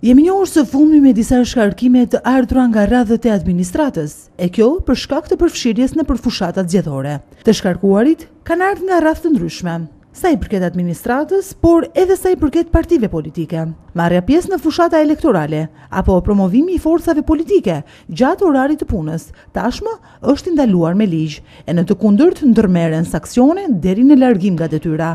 Jemi njohur së fundmi me disa shkarkime të ardhura nga radhët e administratës, e kjo për shkak të përfshirjes në përfushatat zgjedhore. Të shkarkuarit kanë ardhur nga rreth të ndryshme, sa i përket administratës, por edhe sa i përket partive politike. Marrja pjesë në fushata elektorale apo promovimi i forcave politike gjatë orarit të punës tashmë është ndaluar me ligj, e në të kundërt ndërmerren sanksione deri në largim nga detyra.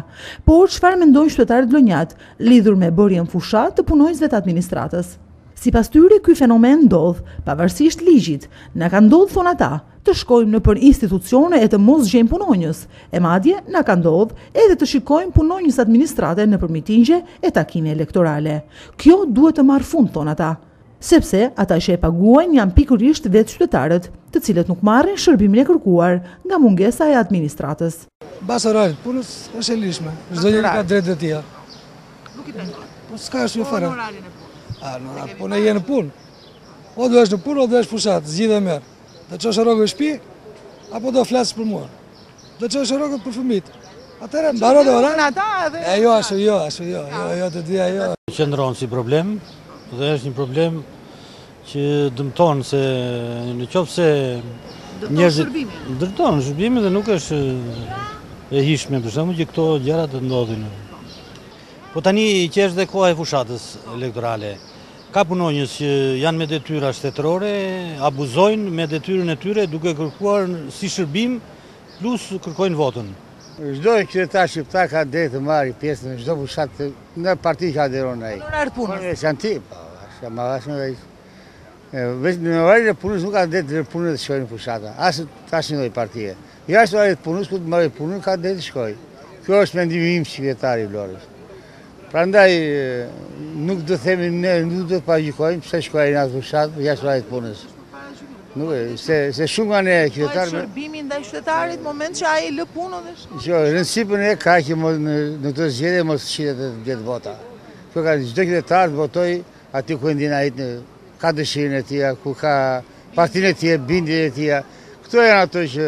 Por çfarë mendojnë qytetarët vlonjat lidhur me bërjen fushat të punonjësve të administratës? Sipas tyre, ky fenomen ndodh pavarësisht ligjit. Na ka ndodhur, thon ata, të shkojmë në për institucione e të mos gjejmë punonjës, e madje na ka ndodhur edhe të shikojmë punonjës administrate në për mitingje e takime elektorale. Kjo duhet të marrë fund, thon ata, sepse ata që e paguajnë janë pikërisht vetë qytetarët, të cilët nuk marrin shërbimin e kërkuar nga mungesa e administratës. Bas orarit punës është e lishme, çdo njeri ka drejtë e tij. Nuk i pengon. Po s'ka asnjë fare. Në orat punë je në punë. O do është në punë, o do është fushat, zgjidhe merr. Do çosh rrogën në shtëpi, apo do flasësh për mua? Do çosh rrogën për fëmijët. Atëherë mbaron ora. Jo, të dia jo. Qëndron si problem dhe është një problem që dëmton se në qoftë se njerëzit dëmton shërbimin dhe nuk është e hishme për shembull që këto gjëra të ndodhin. Po tani që është dhe koha e fushatës elektorale, ka punonjës që janë me detyra shtetërore, abuzojnë me detyrën e tyre duke kërkuar si shërbim, plus kërkojnë votën. Çdo qytetar shqiptar ka drejtë të marrë pjesë në çdo fushat në parti që aderon ai. Në orar punës. Janë ti, në orarin e punës nuk ka drejtë të punën të shkojnë në fushata, as tash në partie. Jashtë orarit të punës ku të marrë punën ka drejtë të shkojë. Kjo është mendimi im qytetari i Vlorës. Prandaj nuk do themi ne, nuk do të paraqyjojmë pse shkojnë në atë fushat jashtë orarit të punës. Nuk e, se shumë nga ne qytetarë shërbimi ndaj qytetarit moment që ai lë punën dhe jo, rëndësipën e ka që në këtë zgjedhje mos shitet të vjet vota. Kjo ka çdo qytetar të votojë aty ku ndjen ai ka dëshirën e tij, ku ka partinë e tij, bindjen e tij. Këto janë ato që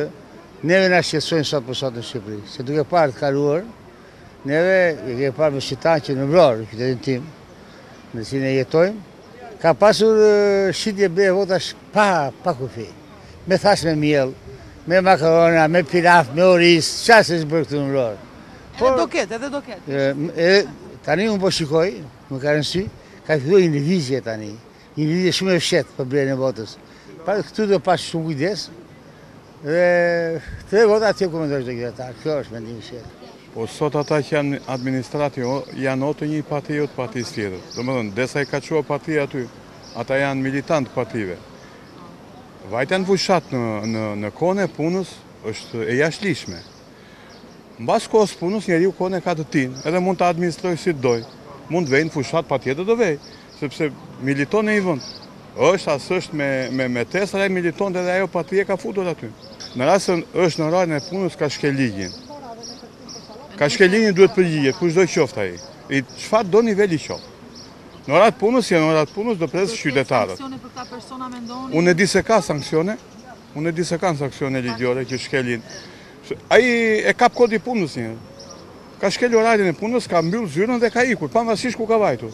neve na shqetësojnë sot për sot në Shqipëri. Se duke parë të kaluar, neve e ke parë me shqiptarë që në Vlorë, qytetin tim, në cilin e jetojmë, ka pasur shitje bre votash pa kufi. Me thash me miell, me makarona, me pilaf, me oriz, çfarë s'është bërë këtu në Vlorë. Edhe do ketë. Tani unë po shikoj, më ka rëndësi, ka filluar një lëvizje tani, një lëvizje shumë e fshehtë për blerjen e votës. Këtu do pas shumë kujdes, dhe të vota atje ku mendoj çdo qytetar. Kjo është mendimi i shehtë. Po sot ata që janë administratë janë o të një parti o të partisë tjetër. Domethënë, desa i ka çuar partia aty, ata janë militantë partive. Vajtja në fushat në kohën e punës është e jashtëligjshme. Mbas kohës punës njeriu kohën e ka të tij, edhe mund të administrojë si doj. Mund të vejë në fushat patjetër do vejë, sepse militon në një vend. Është me tesa ai militon edhe ajo partia ka futur aty. Në rast se është në orarin e punës ka shkel ligjin. Ka shkel ligjin duhet përgjigjet, kushdo qoftë ai. I çfarë do niveli qoftë. Në orat punës, janë orat punës do presë qytetarët. Sanksione për këta persona mendoni? Unë e di se ka sanksione ligjore që shkelin. Ai e kap kodi punës një. Ka shkel orarin e punës, ka mbyll zyrën dhe ka ikur, pavarësisht ku ka vajtur.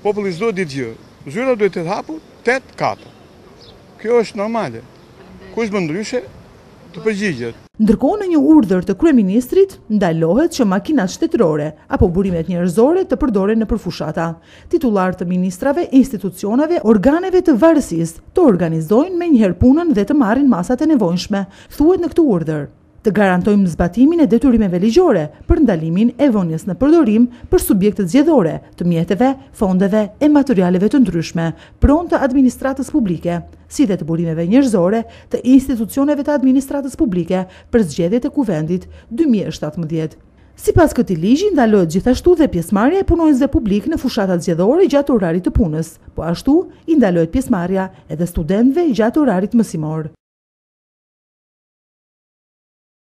Populli s'do di gjë. Zyra duhet të hapur 8-4. Kjo është normale. Kush më ndryshe të përgjigjet. Ndërkohë në një urdhër të kryeministrit ndalohet që makinat shtetërore apo burimet njerëzore të përdoren në përfushata. Titullarët të ministrave, institucioneve, organeve të varësisë të organizojnë menjëherë punën dhe të marrin masat e nevojshme, thuhet në këtë urdhër. Të garantojmë zbatimin e detyrimeve ligjore për ndalimin e vënies në përdorim për subjektet zgjedhore, të mjeteve, fondeve e materialeve të ndryshme, pronë të administratës publike, si dhe të burimeve njerëzore të institucioneve të administratës publike për zgjedhjet e kuvendit 2017. Sipas këtij ligji ndalohet gjithashtu dhe pjesëmarrja e punonjësve publik në fushatat zgjedhore gjatë orarit të punës, po ashtu i ndalohet pjesëmarrja edhe studentëve gjatë orarit mësimor.